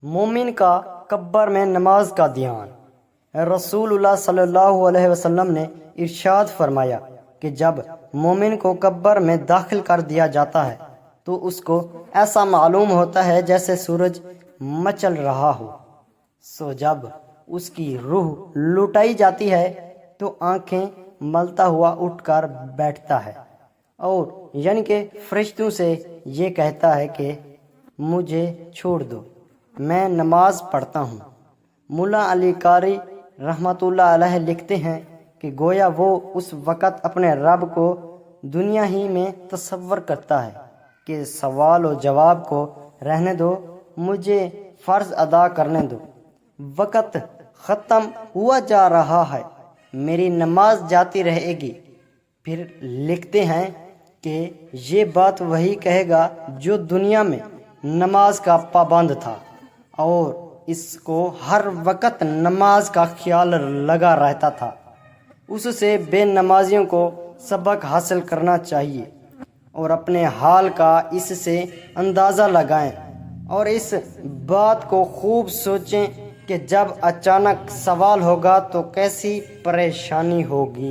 مومن کا قبر میں نماز کا دھیان۔ رسول اللہ صلی اللہ علیہ وسلم نے ارشاد فرمایا کہ جب مومن کو قبر میں داخل کر دیا جاتا ہے تو اس کو ایسا معلوم ہوتا ہے جیسے سورج مچل رہا ہو۔ سو جب اس کی روح لٹائی جاتی ہے تو آنکھیں ملتا ہوا اٹھ کر بیٹھتا ہے اور یعنی کہ فرشتوں سے یہ کہتا ہے کہ مجھے چھوڑ دو، میں نماز پڑھتا ہوں۔ ملا علی قاری رحمۃ اللہ علیہ لکھتے ہیں کہ گویا وہ اس وقت اپنے رب کو دنیا ہی میں تصور کرتا ہے کہ سوال و جواب کو رہنے دو، مجھے فرض ادا کرنے دو، وقت ختم ہوا جا رہا ہے، میری نماز جاتی رہے گی۔ پھر لکھتے ہیں کہ یہ بات وہی کہے گا جو دنیا میں نماز کا پابند تھا اور اس کو ہر وقت نماز کا خیال لگا رہتا تھا۔ اس سے بے نمازیوں کو سبق حاصل کرنا چاہیے اور اپنے حال کا اس سے اندازہ لگائیں اور اس بات کو خوب سوچیں کہ جب اچانک سوال ہوگا تو کیسی پریشانی ہوگی۔